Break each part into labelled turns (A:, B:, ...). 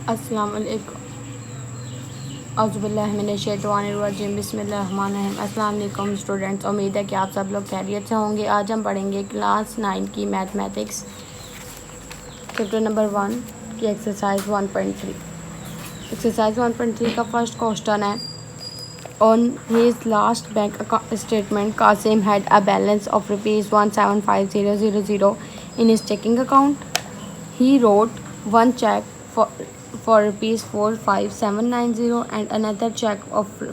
A: अस्सलाम वालेकुम। औज़ुबिल्लाहि मिनश्शैतानिर्रजीम। बिस्मिल्लाहिर्रहमानिर्रहीम। अस्सलाम वालेकुम स्टूडेंट्स, उम्मीद है कि आप सब लोग खैरियत से होंगे। आज हम पढ़ेंगे क्लास 9 की मैथमेटिक्स चैप्टर नंबर 1 की एक्सरसाइज 1.3। एक्सरसाइज 1.3 का फर्स्ट क्वेश्चन है, on his last bank statement Kasim had a balance of ₹175,000 in his checking account. He wrote one check for ₹45,790 and another check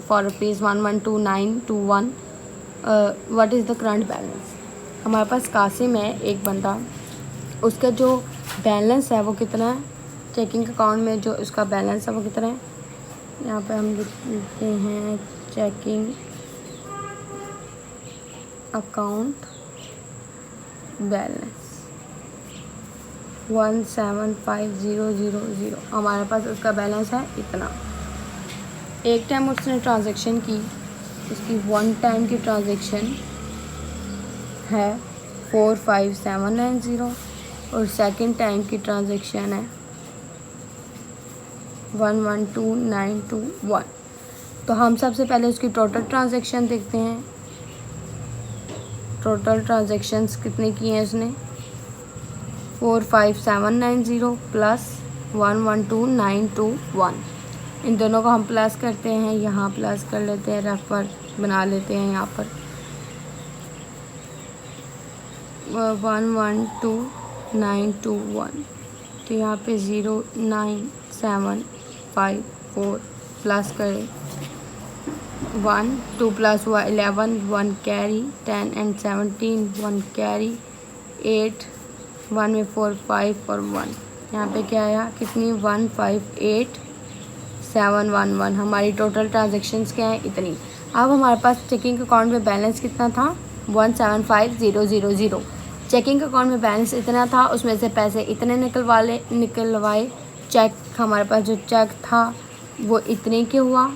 A: for ₹112,921. What is the current balance? हमारे पास कासिम है एक बंदा, उसका जो balance है वो कितना है, चेकिंग अकाउंट में जो उसका बैलेंस है वो कितना है। यहाँ पे हम लिखते हैं चेकिंग अकाउंट बैलेंस 175,000। हमारे पास उसका बैलेंस है इतना। एक टाइम उसने ट्रांजैक्शन की, उसकी वन टाइम की ट्रांजैक्शन है 45,790 और सेकंड टाइम की ट्रांजैक्शन है 112,921। तो हम सबसे पहले उसकी टोटल ट्रांजैक्शन देखते हैं। टोटल ट्रांजैक्शंस कितनी की हैं उसने, 45,790 प्लस 112,921। इन दोनों को हम प्लस करते हैं, यहाँ प्लस कर लेते हैं, रेफर बना लेते हैं यहाँ पर 112,921। तो यहाँ पे 09754 प्लस करें 1 2 प्लस हुआ 11 1 कैरी 10 एंड 17 1 कैरी 8 1 में 4 5 और 1। यहाँ पे क्या आया, कितनी 158,711। हमारी टोटल ट्रांजैक्शंस क्या है, इतनी। अब हमारे पास चेकिंग अकाउंट में बैलेंस कितना था, 175,000। चेकिंग अकाउंट में बैलेंस इतना था, उसमें से पैसे इतने निकलवाए। चेक हमारे पास जो चेक था वो इतने के हुआ,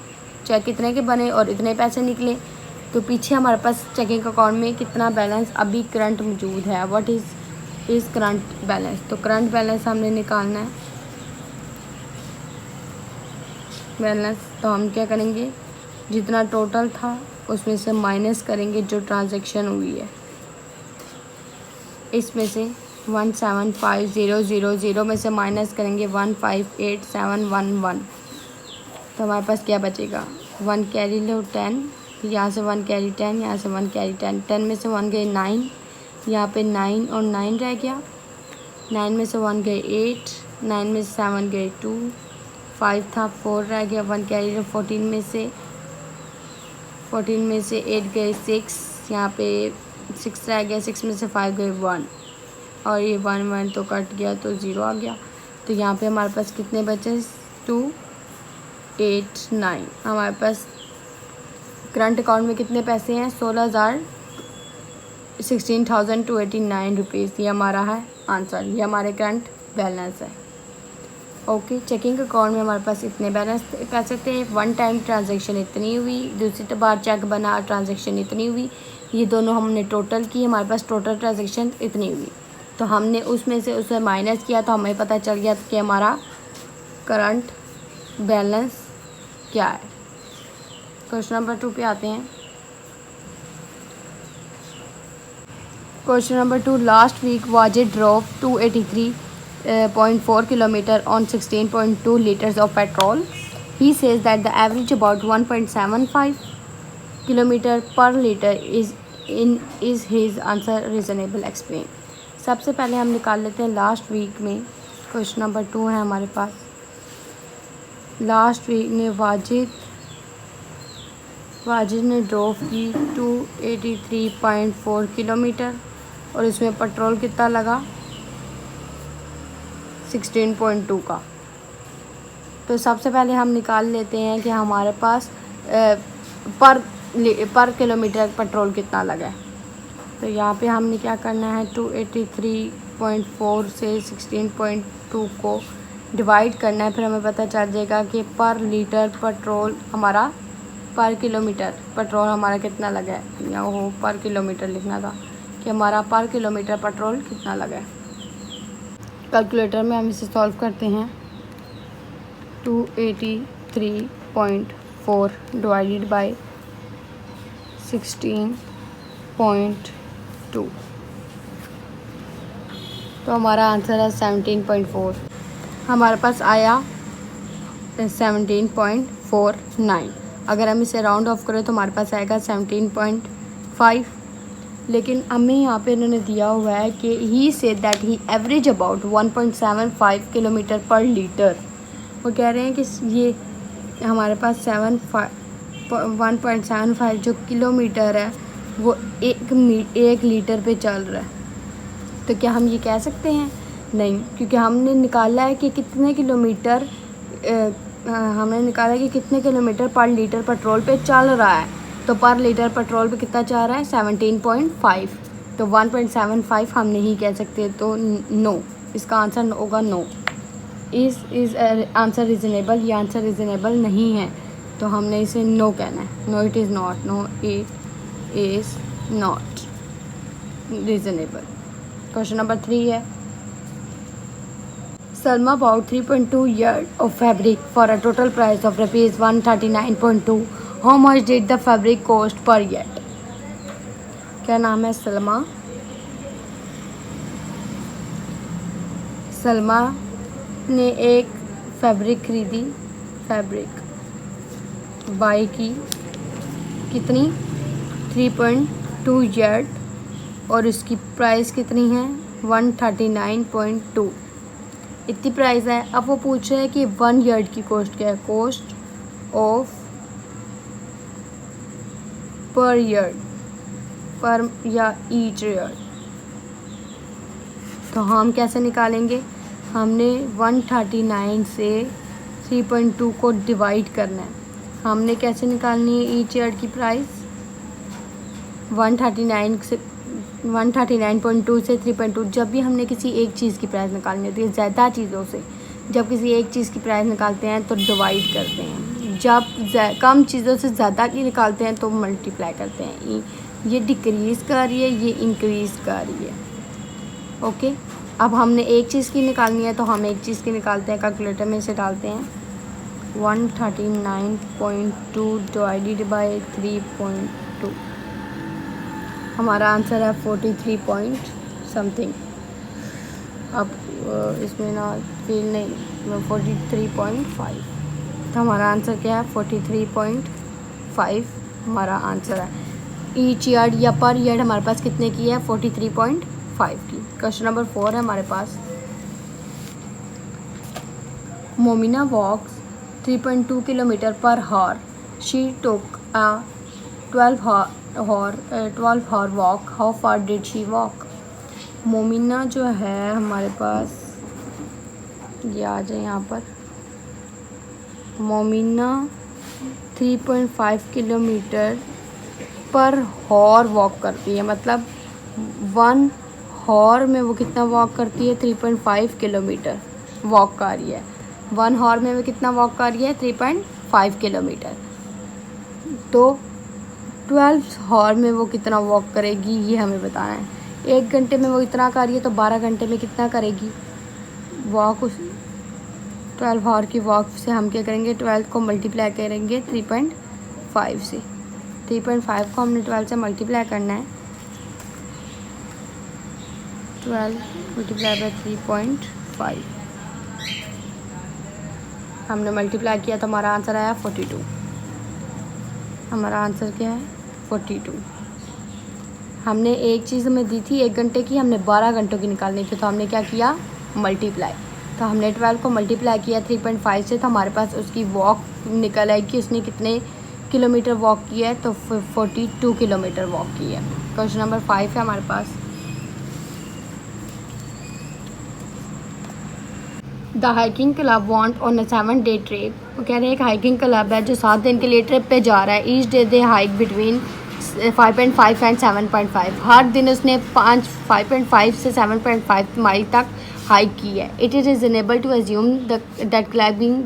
A: चेक इतने के बने और इतने पैसे निकले। तो पीछे हमारे पास चेकिंग अकाउंट में कितना बैलेंस अभी करंट मौजूद है, व्हाट इज़ करंट बैलेंस। तो करंट बैलेंस हमने निकालना है बैलेंस। तो हम क्या करेंगे, जितना टोटल था उसमें से माइनस करेंगे जो ट्रांजैक्शन हुई है। इसमें से 175,000 में से माइनस करेंगे 158,711। तो हमारे पास क्या बचेगा, 1 कैरी लो 10, यहाँ से 1 कैरी 10, यहाँ से 1 कैरी 10। 10 में से 1 गए 9, यहाँ पे 9 और 9 रह गया। 9 में से 1 गए 8, 9 में से 7 गए 2, 5 था 4 रह गया। 1 कैरी लो 14 में से 8 गए 6, यहाँ पे 6 रह गया। 6 में से 5 गए 1 और ये 1 तो कट गया तो 0 आ गया। तो यहाँ पे हमारे पास कितने बचे, 2 8 9। हमारे पास करंट अकाउंट में कितने पैसे हैं, 16,289 रुपीज़। ये हमारा है आंसर, ये हमारे करंट बैलेंस है। ओके, चेकिंग अकाउंट में हमारे पास इतने बैलेंस पैसे थे, वन टाइम ट्रांजैक्शन इतनी हुई, दूसरी बार चेक बना ट्रांजैक्शन इतनी हुई। ये दोनों हमने टोटल की, हमारे पास टोटल ट्रांजैक्शन इतनी हुई। तो हमने उसमें से उसे माइनस किया तो हमें पता चल गया कि हमारा करंट बैलेंस क्या है। क्वेश्चन नंबर 2 पे आते हैं। Question number 2, last week Wajid drove 283.4 kilometer on 16.2 liters of petrol. He says that the average about 1.75 kilometer per liter is his answer reasonable? Explain. सबसे पहले हम निकाल लेते हैं लास्ट वीक में। क्वेश्चन नंबर 2 है हमारे पास। लास्ट वीक में वाजिद ने ड्रोव की 283.4 किलोमीटर और इसमें पेट्रोल कितना लगा, 16.2 का। तो सबसे पहले हम निकाल लेते हैं कि हमारे पास पर किलोमीटर पेट्रोल कितना लगा है। तो यहाँ पे हमने क्या करना है, 283.4 से 16.2 को डिवाइड करना है, फिर हमें पता चल जाएगा कि पर लीटर पेट्रोल हमारा, पर किलोमीटर पेट्रोल हमारा कितना लगा है। या वो पर किलोमीटर लिखना था कि हमारा पर किलोमीटर पेट्रोल कितना लगा है। कैलकुलेटर में हम इसे सॉल्व करते हैं। 283.4 डिवाइडेड बाय 16.2, तो हमारा आंसर है 17.4। हमारे पास आया 17.49। अगर हम इसे राउंड ऑफ करें तो हमारे पास आएगा 17.5। लेकिन हमें यहाँ पे इन्होंने दिया हुआ है कि he said that he average about 1.75 kilometre पर लीटर। वो कह रहे हैं कि ये हमारे पास 1.75 जो किलोमीटर है वो एक लीटर पे चल रहा है। तो क्या हम ये कह सकते हैं? नहीं, क्योंकि हमने निकाला है कि कितने किलोमीटर पर लीटर पेट्रोल पे चल रहा है। तो पर लीटर पेट्रोल पे कितना चल रहा है? 17.5। तो 1.75 हम नहीं कह सकते, तो नो, इसका आंसर होगा नो। Is answer reasonable? ये आंसर रीज़नेबल नहीं है, तो हमने इसे नो कहना है। No it is not, no it is not reasonable. Question number 3 है, Salma bought 3.2 yards of fabric for a total price of rupees 139.2. How much did the fabric cost per yard? क्या नाम है? सलमा ने एक fabric खरीदी, fabric by की, कितनी? 3.2 yard, और उसकी प्राइस कितनी है? 139.2 इतनी प्राइस है। अब वो पूछ रहे हैं कि 1 यार्ड की कॉस्ट क्या है? कॉस्ट ऑफ पर यार्ड, पर या ईच यार्ड। तो हम कैसे निकालेंगे? हमने 139 से 3.2 को डिवाइड करना है। हमने कैसे निकालनी है ईच यार्ड की प्राइस? 139.2 से 3.2। जब भी हमने किसी एक चीज़ की प्राइस निकालनी होती है, ज़्यादा चीज़ों से जब किसी एक चीज़ की प्राइस निकालते हैं तो डिवाइड करते हैं, जब कम चीज़ों से ज़्यादा की निकालते हैं तो मल्टीप्लाई करते हैं। ये डिक्रीज़ कर रही है, ये इंक्रीज़ कर रही है। ओके, अब हमने एक चीज़ की निकालनी है तो हम एक चीज़ की निकालते हैं, कैलकुलेटर में इसे डालते हैं। 139.2 डिवाइडेड बाय 3.2, हमारा आंसर है 43 पॉइंट समथिंग। अब इसमें ना फील नहीं, 43.5। तो हमारा आंसर क्या है? 43.5 हमारा आंसर है। ईच यार्ड या पर यार्ड हमारे पास कितने की है? 43.5 की। क्वेश्चन नंबर 4 है हमारे पास, Momina walks 3.2 kilometre per hour. She took a 12 hour walk. How far did she walk? Momina जो है हमारे पास, ये आ जाए यहाँ पर, Momina 3.5 kilometre per hour walk करती है। मतलब 1 हॉर में वो कितना वॉक करती है? 3.5 किलोमीटर वॉक कर रही है। 1 हॉर में वो कितना वॉक कर रही है? 3.5 किलोमीटर। तो 12 हॉर में वो कितना वॉक करेगी ये हमें बताना है। 1 घंटे में वो इतना कर रही है तो 12 घंटे में कितना करेगी वॉक? उस 12 हॉर की वॉक से हम क्या करेंगे? 12 को मल्टीप्लाई करेंगे 3.5 से। 3.5 को हमने 12 से मल्टीप्लाई करना है। 12 मल्टीप्लाई बाय 3.5 हमने मल्टीप्लाई किया तो हमारा आंसर आया 42। हमारा आंसर क्या है? 42। हमने एक चीज़ हमें दी थी 1 घंटे की, हमने 12 घंटों की निकालनी थी, तो हमने क्या किया? मल्टीप्लाई। तो हमने 12 को मल्टीप्लाई किया 3.5 से, तो हमारे पास उसकी वॉक निकल आई कि उसने कितने किलोमीटर वॉक किया है? तो 42 किलोमीटर वॉक की है। क्वेश्चन नंबर 5 है हमारे पास, the hiking club want on a 7-day trip. वो कह रहे हैं एक हाइकिंग क्लब है जो 7 दिन के लिए ट्रिप पे जा रहा है। Each day they hike between 5.5 and 7.5। हर दिन उसने 5.5 से 7.5 माइल तक हाइक की है। It is reasonable to assume that climbing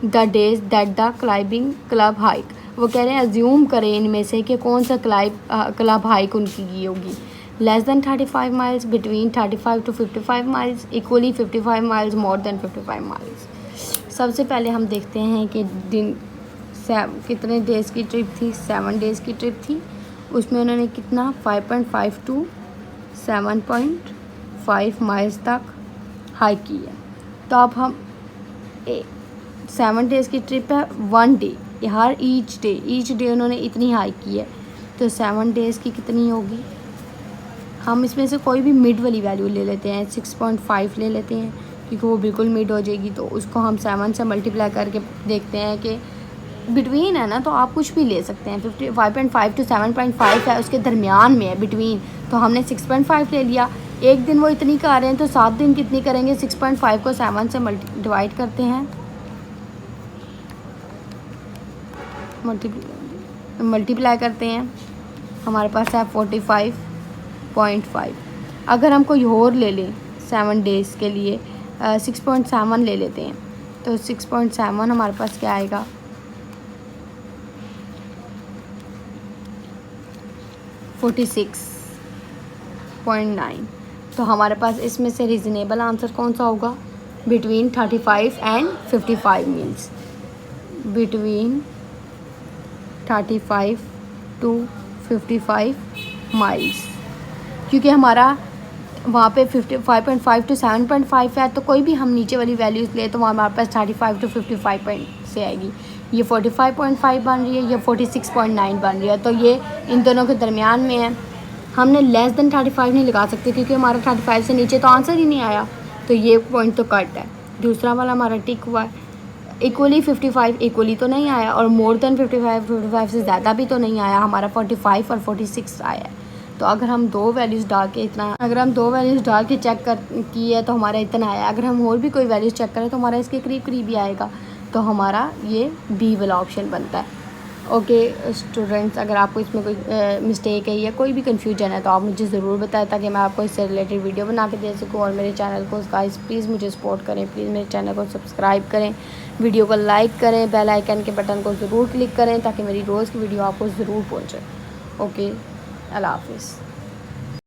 A: the days that the climbing club hike. वो कह रहे हैं एज्यूम करें इनमें से कि कौन सा क्लब हाइक उनकी की होगी। Less than 35 miles, between 35 to 55 miles, equally 55 miles, more than 55 miles. सबसे पहले हम देखते हैं कि कितने डेज़ की ट्रिप थी। 7 डेज़ की ट्रिप थी। उसमें उन्होंने कितना 5.5 टू 7.5 माइल्स तक हाइक की है। तो अब हम 7 डेज़ की ट्रिप है, 1 डे हर ईच डे उन्होंने इतनी हाइक की है। तो 7 डेज़ की कितनी होगी? हम इसमें से कोई भी मिड वाली वैल्यू ले लेते हैं, 6.5 ले लेते हैं क्योंकि वो बिल्कुल मिड हो जाएगी। तो उसको हम 7 से मल्टीप्लाई करके देखते हैं कि बिटवीन है ना, तो आप कुछ भी ले सकते हैं। 5.5 टू 7.5 है, उसके दरमियान में है बिटवीन। तो हमने 6.5 ले लिया। एक दिन वो इतनी कर रहे हैं तो 7 दिन कितनी करेंगे? 6.5 को 7 से डिवाइड करते हैं, मल्टीप्लाई करते हैं, हमारे पास है 45.5। अगर हम कोई और ले लें 7 डेज़ के लिए 6.7 ले लेते हैं, तो 6.7 हमारे पास क्या आएगा? 46.9। तो हमारे पास इसमें से रीज़नेबल आंसर कौन सा होगा? Between 35 and 55 miles, between 35 to 55 miles. क्योंकि हमारा वहाँ पे 5.5 टू 7.5 है, तो कोई भी हम नीचे वाली वैल्यूज़ ले तो हमारे पास 35 टू 55 से आएगी। ये 45.5 बन रही है, ये 46.9 बन रही है। तो ये इन दोनों के दरमियान में है। हमने लेस देन 35 नहीं लगा सकते क्योंकि हमारा 35 से नीचे तो आंसर ही नहीं आया, तो ये पॉइंट तो कट है। दूसरा वाला हमारा टिक हुआ है। इक्वली 55 इक्वली तो नहीं आया, और मोर देन 55 से ज़्यादा भी तो नहीं आया। हमारा 45 और 46 आया है। तो अगर हम दो वैल्यूज़ डाल के चेक की है तो हमारा इतना आया। अगर हम और भी कोई वैल्यूज़ चेक करें तो हमारा इसके करीब करीब ही आएगा। तो हमारा ये बी वाला ऑप्शन बनता है। ओके स्टूडेंट्स, अगर आपको इसमें कोई मिस्टेक है या कोई भी कन्फ्यूजन है तो आप मुझे ज़रूर बताएं ताकि मैं आपको इससे रिलेटेड वीडियो बना के दे सकूं। और मेरे चैनल को गाइस प्लीज़ मुझे सपोर्ट करें, प्लीज़ मेरे चैनल को सब्सक्राइब करें, वीडियो को लाइक करें, बेल आइकन के बटन को ज़रूर क्लिक करें ताकि मेरी रोज़ की वीडियो आपको ज़रूर पहुँचे। ओके, अल्लाह हाफिज़।